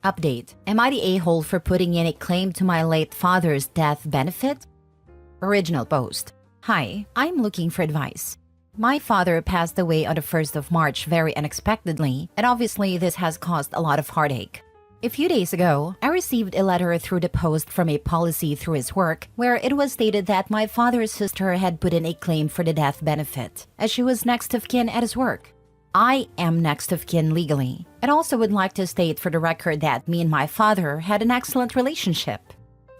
Update. Am I the a-hole for putting in a claim to my late father's death benefit? Original post. Hi, I'm looking for advice. My father passed away on the 1st of March very unexpectedly, and obviously this has caused a lot of heartache. A few days ago, I received a letter through the post from a policy through his work where it was stated that my father's sister had put in a claim for the death benefit, as she was next of kin at his work. I am next of kin legally, and also would like to state for the record that me and my father had an excellent relationship.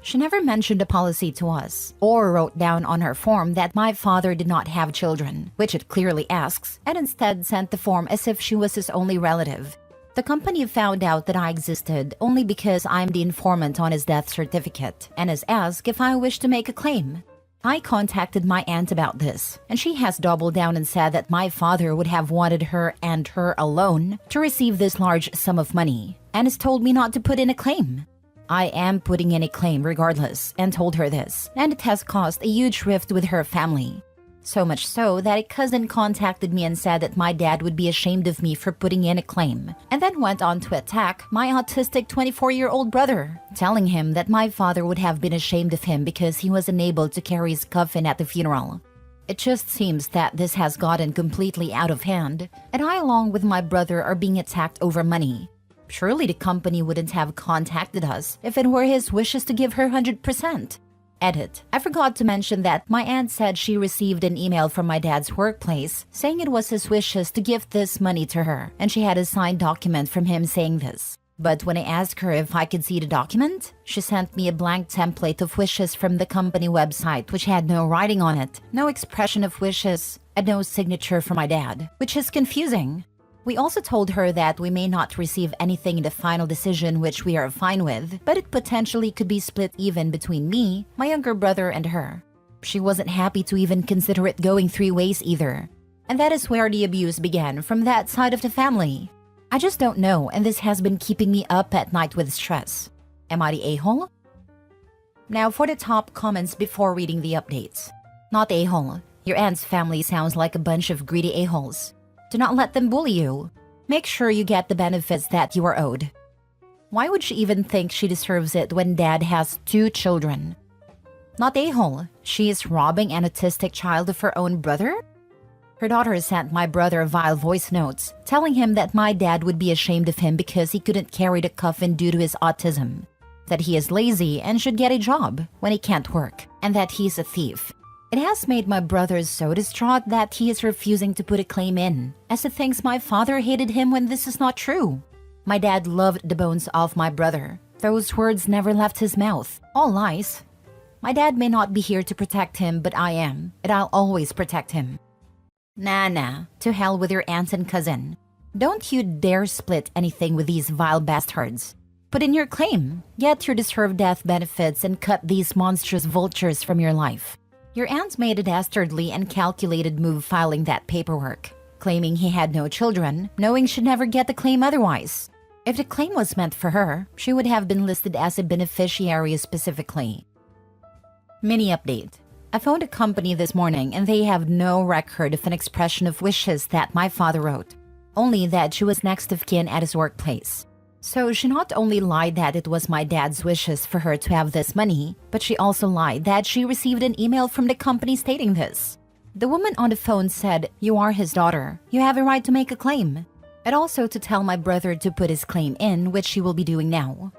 She never mentioned the policy to us, or wrote down on her form that my father did not have children, which it clearly asks, and instead sent the form as if she was his only relative. The company found out that I existed only because I'm the informant on his death certificate, and has asked if I wish to make a claim. I contacted my aunt about this, and she has doubled down and said that my father would have wanted her and her alone to receive this large sum of money, and has told me not to put in a claim. I am putting in a claim regardless, and told her this, and it has caused a huge rift with her family. So much so that a cousin contacted me and said that my dad would be ashamed of me for putting in a claim, and then went on to attack my autistic 24-year-old brother, telling him that my father would have been ashamed of him because he was unable to carry his coffin at the funeral. It just seems that this has gotten completely out of hand, and I along with my brother are being attacked over money. Surely the company wouldn't have contacted us if it were his wishes to give her 100%. Edit. I forgot to mention that my aunt said she received an email from my dad's workplace saying it was his wishes to give this money to her, and she had a signed document from him saying this. But when I asked her if I could see the document, she sent me a blank template of wishes from the company website which had no writing on it, no expression of wishes, and no signature from my dad, which is confusing. We also told her that we may not receive anything in the final decision, which we are fine with, but it potentially could be split even between me, my younger brother, and her. She wasn't happy to even consider it going 3 ways either. And that is where the abuse began from that side of the family. I just don't know, and this has been keeping me up at night with stress. Am I the a-hole? Now for the top comments before reading the updates. Not a-hole. Your aunt's family sounds like a bunch of greedy a-holes. Do not let them bully you. Make sure you get the benefits that you are owed. Why would she even think she deserves it when dad has 2 children? Not a-hole. She is robbing an autistic child of her own brother? Her daughter sent my brother vile voice notes, telling him that my dad would be ashamed of him because he couldn't carry the coffin due to his autism, that he is lazy and should get a job when he can't work, and that he's a thief. It has made my brother so distraught that he is refusing to put a claim in, as he thinks my father hated him when this is not true. My dad loved the bones off my brother. Those words never left his mouth. All lies. My dad may not be here to protect him, but I am, and I'll always protect him. Nah, to hell with your aunt and cousin. Don't you dare split anything with these vile bastards. Put in your claim, get your deserved death benefits, and cut these monstrous vultures from your life. Your aunt made a dastardly and calculated move filing that paperwork, claiming he had no children, knowing she'd never get the claim otherwise. If the claim was meant for her, she would have been listed as a beneficiary specifically. Mini update. I phoned a company this morning and they have no record of an expression of wishes that my father wrote, only that she was next of kin at his workplace. So she not only lied that it was my dad's wishes for her to have this money, but she also lied that she received an email from the company stating this. The woman on the phone said, "You are his daughter. You have a right to make a claim." And also to tell my brother to put his claim in, which she will be doing now.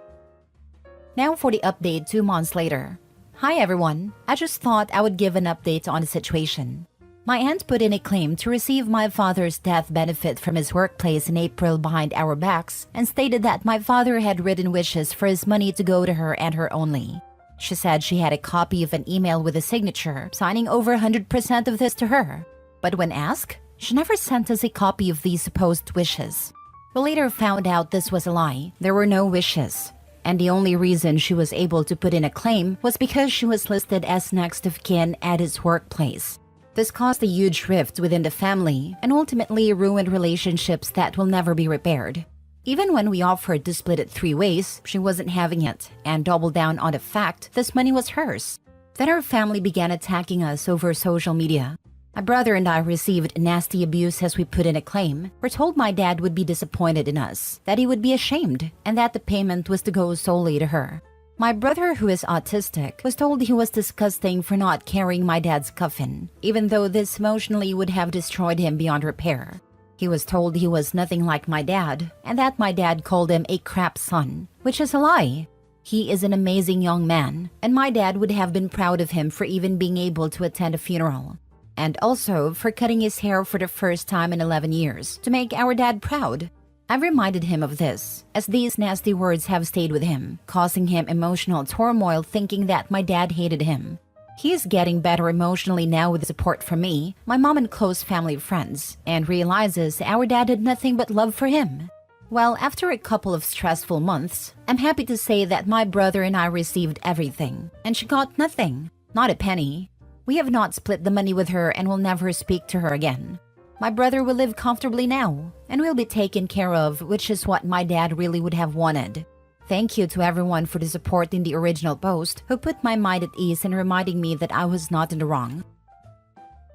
Now for the update 2 months later. Hi everyone. I just thought I would give an update on the situation. My aunt put in a claim to receive my father's death benefit from his workplace in April behind our backs and stated that my father had written wishes for his money to go to her and her only. She said she had a copy of an email with a signature, signing over 100% of this to her. But when asked, she never sent us a copy of these supposed wishes. We later found out this was a lie. There were no wishes. And the only reason she was able to put in a claim was because she was listed as next of kin at his workplace. This caused a huge rift within the family and ultimately ruined relationships that will never be repaired. Even when we offered to split it 3 ways, she wasn't having it and doubled down on the fact this money was hers. Then her family began attacking us over social media. My brother and I received nasty abuse as we put in a claim. We're told my dad would be disappointed in us, that he would be ashamed, and that the payment was to go solely to her. My brother, who is autistic, was told he was disgusting for not carrying my dad's coffin, even though this emotionally would have destroyed him beyond repair. He was told he was nothing like my dad, and that my dad called him a crap son, which is a lie. He is an amazing young man, and my dad would have been proud of him for even being able to attend a funeral. And also for cutting his hair for the first time in 11 years to make our dad proud. I've reminded him of this, as these nasty words have stayed with him, causing him emotional turmoil thinking that my dad hated him. He is getting better emotionally now with support from me, my mom and close family friends, and realizes our dad had nothing but love for him. Well, after a couple of stressful months, I'm happy to say that my brother and I received everything, and she got nothing, not a penny. We have not split the money with her and will never speak to her again. My brother will live comfortably now and will be taken care of, which is what my dad really would have wanted. Thank you to everyone for the support in the original post who put my mind at ease and reminding me that I was not in the wrong.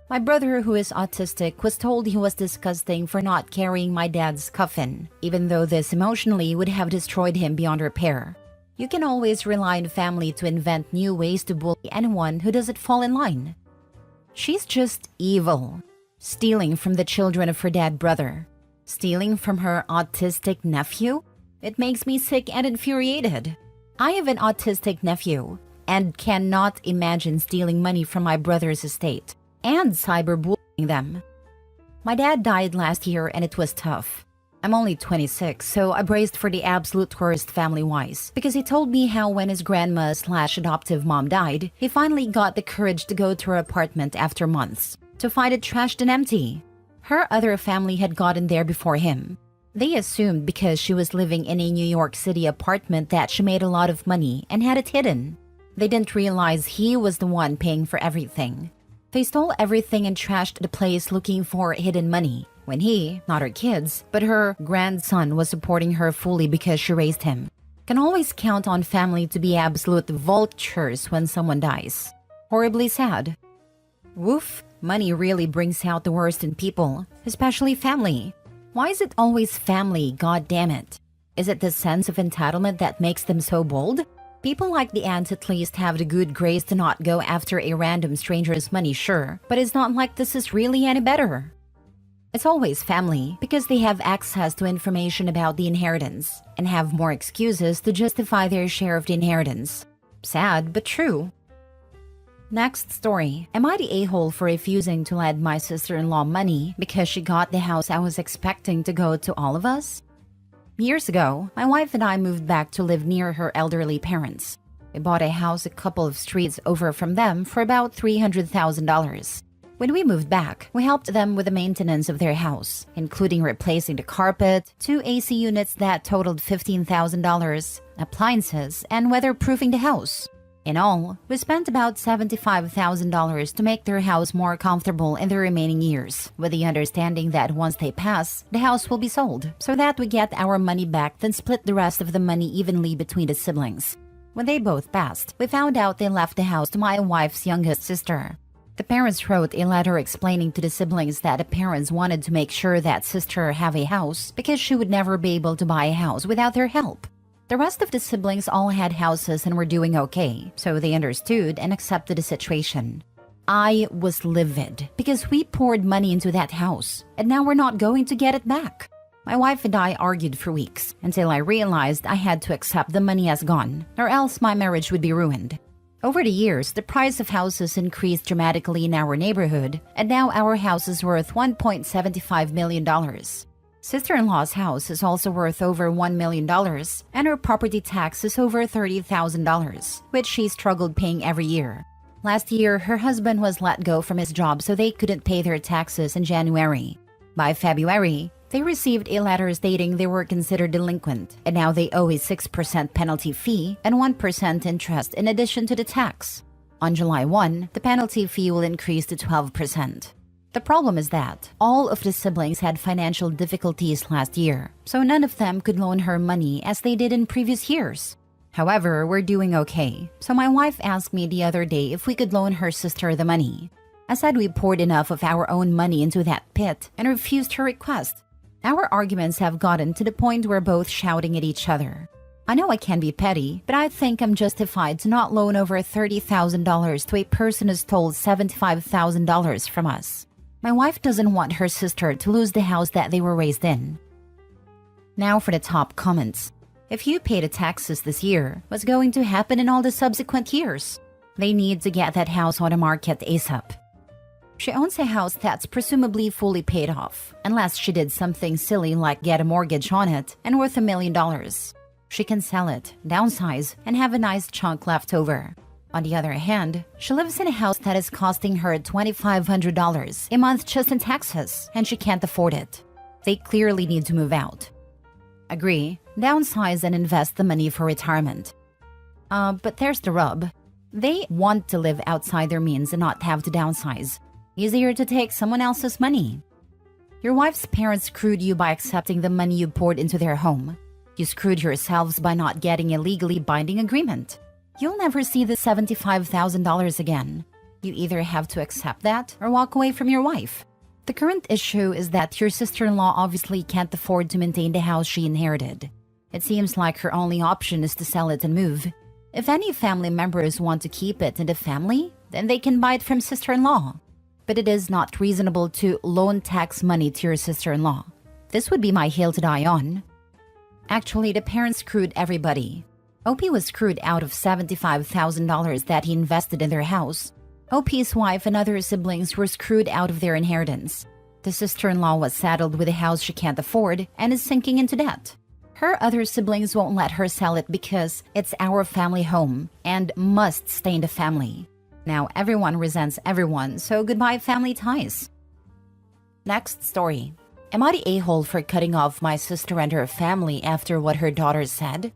My brother, who is autistic, was told he was disgusting for not carrying my dad's coffin, even though this emotionally would have destroyed him beyond repair. You can always rely on family to invent new ways to bully anyone who doesn't fall in line. She's just evil. Stealing from the children of her dead brother. Stealing from her autistic nephew? It makes me sick and infuriated. I have an autistic nephew and cannot imagine stealing money from my brother's estate and cyberbullying them. My dad died last year and it was tough. I'm only 26, so I braced for the absolute worst family-wise because he told me how when his grandma/adoptive mom died, he finally got the courage to go to her apartment after months to find it trashed and empty. Her other family had gotten there before him. They assumed because she was living in a New York City apartment that she made a lot of money and had it hidden. They didn't realize he was the one paying for everything. They stole everything and trashed the place looking for hidden money, when he, not her kids, but her grandson was supporting her fully because she raised him. Can always count on family to be absolute vultures when someone dies. Horribly sad. Woof, money really brings out the worst in people, especially family. Why is it always family, god damn it? Is it the sense of entitlement that makes them so bold? People like the ants at least have the good grace to not go after a random stranger's money, sure, but it's not like this is really any better. It's always family because they have access to information about the inheritance and have more excuses to justify their share of the inheritance. Sad, but true. Next story. Am I the a-hole for refusing to lend my sister-in-law money because she got the house I was expecting to go to all of us? Years ago, my wife and I moved back to live near her elderly parents. We bought a house a couple of streets over from them for about $300,000. When we moved back, we helped them with the maintenance of their house, including replacing the carpet, 2 AC units that totaled $15,000, appliances, and weatherproofing the house. In all, we spent about $75,000 to make their house more comfortable in the remaining years, with the understanding that once they pass, the house will be sold, so that we get our money back then split the rest of the money evenly between the siblings. When they both passed, we found out they left the house to my wife's youngest sister. The parents wrote a letter explaining to the siblings that the parents wanted to make sure that sister have a house because she would never be able to buy a house without their help. The rest of the siblings all had houses and were doing okay, so they understood and accepted the situation. I was livid because we poured money into that house, and now we're not going to get it back. My wife and I argued for weeks until I realized I had to accept the money as gone, or else my marriage would be ruined. Over the years, the price of houses increased dramatically in our neighborhood, and now our house is worth $1.75 million. Sister-in-law's house is also worth over $1 million, and her property tax is over $30,000, which she struggled paying every year. Last year, her husband was let go from his job so they couldn't pay their taxes in January. By February, they received a letter stating they were considered delinquent, and now they owe a 6% penalty fee and 1% interest in addition to the tax. On July 1, the penalty fee will increase to 12%. The problem is that all of the siblings had financial difficulties last year, so none of them could loan her money as they did in previous years. However, we're doing okay, so my wife asked me the other day if we could loan her sister the money. I said we poured enough of our own money into that pit and refused her request. Our arguments have gotten to the point where both shouting at each other. I know I can be petty, but I think I'm justified to not loan over $30,000 to a person who stole $75,000 from us. My wife doesn't want her sister to lose the house that they were raised in. Now for the top comments. If you pay the taxes this year, what's going to happen in all the subsequent years? They need to get that house on the market ASAP. She owns a house that's presumably fully paid off, unless she did something silly like get a mortgage on it and worth $1 million. She can sell it, downsize, and have a nice chunk left over. On the other hand, she lives in a house that is costing her $2,500 a month just in taxes, and she can't afford it. They clearly need to move out. Agree, downsize and invest the money for retirement. But there's the rub. They want to live outside their means and not have to downsize. Easier to take someone else's money. Your wife's parents screwed you by accepting the money you poured into their home. You screwed yourselves by not getting a legally binding agreement. You'll never see the $75,000 again. You either have to accept that or walk away from your wife. The current issue is that your sister-in-law obviously can't afford to maintain the house she inherited. It seems like her only option is to sell it and move. If any family members want to keep it in the family, then they can buy it from sister-in-law. But it is not reasonable to loan tax money to your sister-in-law. This would be my hill to die on. Actually, the parents screwed everybody. OP was screwed out of $75,000 that he invested in their house. OP's wife and other siblings were screwed out of their inheritance. The sister-in-law was saddled with a house she can't afford and is sinking into debt. Her other siblings won't let her sell it because it's our family home and must stay in the family. Now everyone resents everyone, so goodbye family ties. Next story. Am I the a-hole for cutting off my sister and her family after what her daughter said?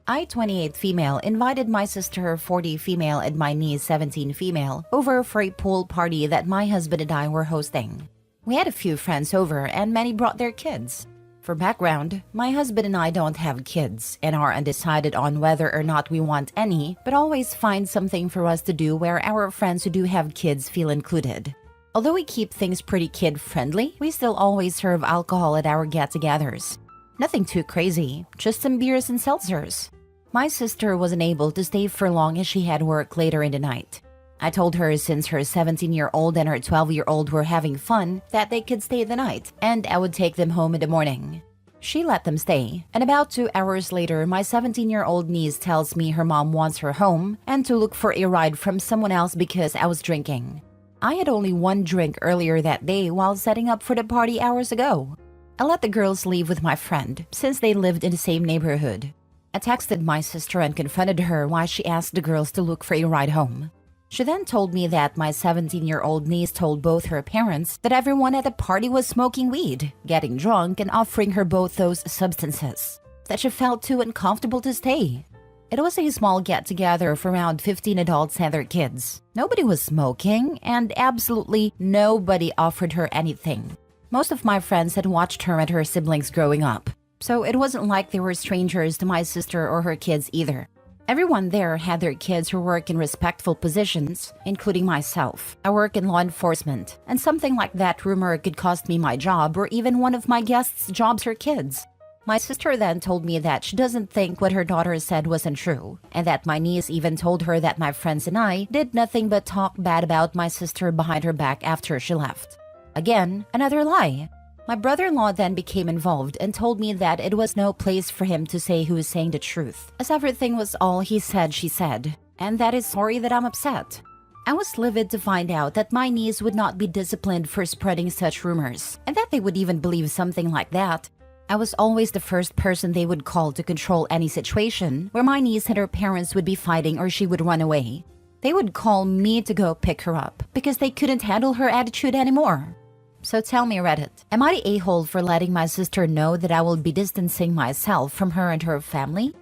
I, 28 female, invited my sister, 40 female, and my niece, 17 female, over for a pool party that my husband and I were hosting. We had a few friends over and many brought their kids. For background, my husband and I don't have kids and are undecided on whether or not we want any, but always find something for us to do where our friends who do have kids feel included. Although we keep things pretty kid-friendly, we still always serve alcohol at our get-togethers. Nothing too crazy, just some beers and seltzers. My sister wasn't able to stay for long as she had work later in the night. I told her since her 17-year-old and her 12-year-old were having fun that they could stay the night, and I would take them home in the morning. She let them stay, and about 2 hours later, my 17-year-old niece tells me her mom wants her home and to look for a ride from someone else because I was drinking. I had only one drink earlier that day while setting up for the party hours ago. I let the girls leave with my friend since they lived in the same neighborhood. I texted my sister and confronted her why she asked the girls to look for a ride home. She then told me that my 17-year-old niece told both her parents that everyone at the party was smoking weed, getting drunk, and offering her both those substances, that she felt too uncomfortable to stay. It was a small get-together of around 15 adults and their kids. Nobody was smoking, and absolutely nobody offered her anything. Most of my friends had watched her and her siblings growing up, so it wasn't like they were strangers to my sister or her kids either. Everyone there had their kids who work in respectful positions, including myself. I work in law enforcement, and something like that rumor could cost me my job or even one of my guests' jobs or kids. My sister then told me that she doesn't think what her daughter said wasn't true, and that my niece even told her that my friends and I did nothing but talk bad about my sister behind her back after she left. Again, another lie. My brother-in-law then became involved and told me that it was no place for him to say who was saying the truth, as everything was all he said she said, and that is sorry that I'm upset. I was livid to find out that my niece would not be disciplined for spreading such rumors, and that they would even believe something like that. I was always the first person they would call to control any situation where my niece and her parents would be fighting or she would run away. They would call me to go pick her up because they couldn't handle her attitude anymore. So tell me, Reddit, am I the a-hole for letting my sister know that I will be distancing myself from her and her family?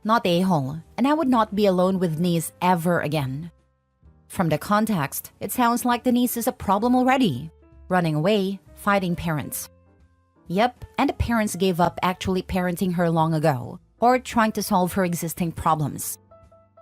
Not the a-hole, and I would not be alone with niece ever again. From the context, it sounds like the niece is a problem already. Running away, fighting parents. Yep, and the parents gave up actually parenting her long ago, or trying to solve her existing problems.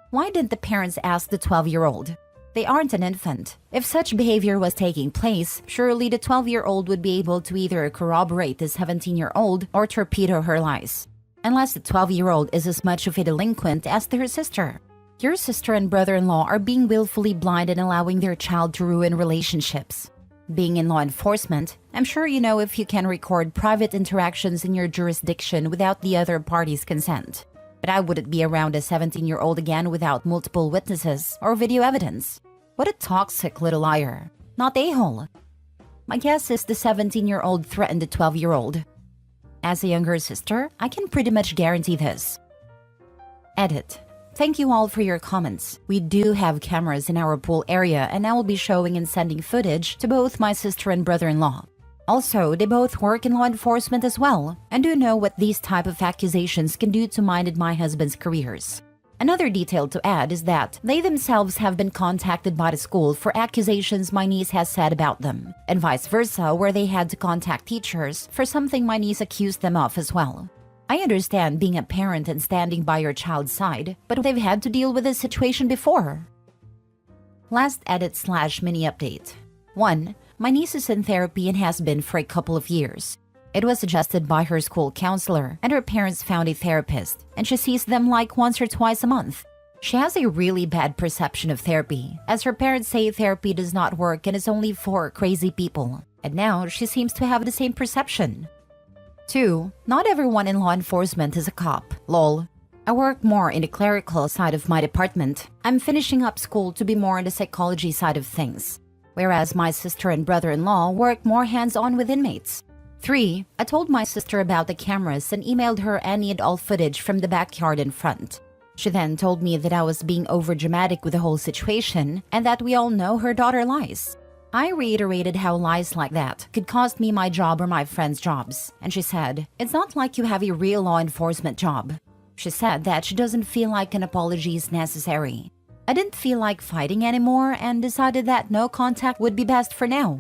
Why didn't the parents ask the 12-year-old? They aren't an infant. If such behavior was taking place, surely the 12-year-old would be able to either corroborate the 17-year-old or torpedo her lies. Unless the 12-year-old is as much of a delinquent as her sister. Your sister and brother-in-law are being willfully blind and allowing their child to ruin relationships. Being in law enforcement, I'm sure you know if you can record private interactions in your jurisdiction without the other party's consent. But I wouldn't be around a 17-year-old again without multiple witnesses or video evidence. What a toxic little liar. Not a-hole. My guess is the 17-year-old threatened the 12-year-old. As a younger sister, I can pretty much guarantee this. Edit. Thank you all for your comments. We do have cameras in our pool area and I will be showing and sending footage to both my sister and brother-in-law. Also, they both work in law enforcement as well and do know what these type of accusations can do to mine and my husband's careers. Another detail to add is that they themselves have been contacted by the school for accusations my niece has said about them, and vice versa, where they had to contact teachers for something my niece accused them of as well. I understand being a parent and standing by your child's side, but they've had to deal with this situation before. Last edit/mini update. 1. My niece is in therapy and has been for a couple of years. It was suggested by her school counselor, and her parents found a therapist, and she sees them like once or twice a month. She has a really bad perception of therapy, as her parents say therapy does not work and is only for crazy people. And now she seems to have the same perception. 2. Not everyone in law enforcement is a cop. Lol. I work more in the clerical side of my department. I'm finishing up school to be more in the psychology side of things. Whereas my sister and brother-in-law work more hands-on with inmates. 3. I told my sister about the cameras and emailed her any and all footage from the backyard in front. She then told me that I was being overdramatic with the whole situation and that we all know her daughter lies. I reiterated how lies like that could cost me my job or my friends' jobs, and she said, "It's not like you have a real law enforcement job." She said that she doesn't feel like an apology is necessary. I didn't feel like fighting anymore and decided that no contact would be best for now.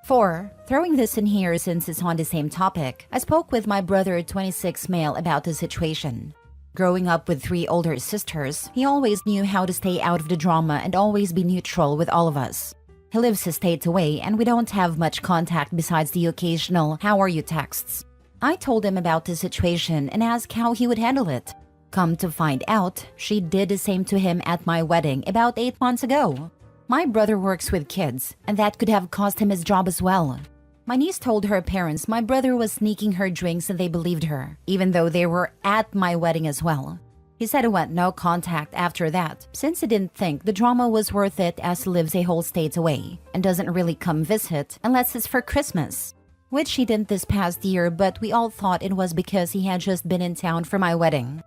4. Throwing this in here since it's on the same topic, I spoke with my brother, 26 male, about the situation. Growing up with 3 older sisters, he always knew how to stay out of the drama and always be neutral with all of us. He lives a state away and we don't have much contact besides the occasional "how are you" texts. I told him about the situation and asked how he would handle it. Come to find out, she did the same to him at my wedding about 8 months ago. My brother works with kids, and that could have cost him his job as well. My niece told her parents my brother was sneaking her drinks and they believed her, even though they were at my wedding as well. He said he went no contact after that, since he didn't think the drama was worth it as he lives a whole state away, and doesn't really come visit unless it's for Christmas. Which he didn't this past year, but we all thought it was because he had just been in town for my wedding.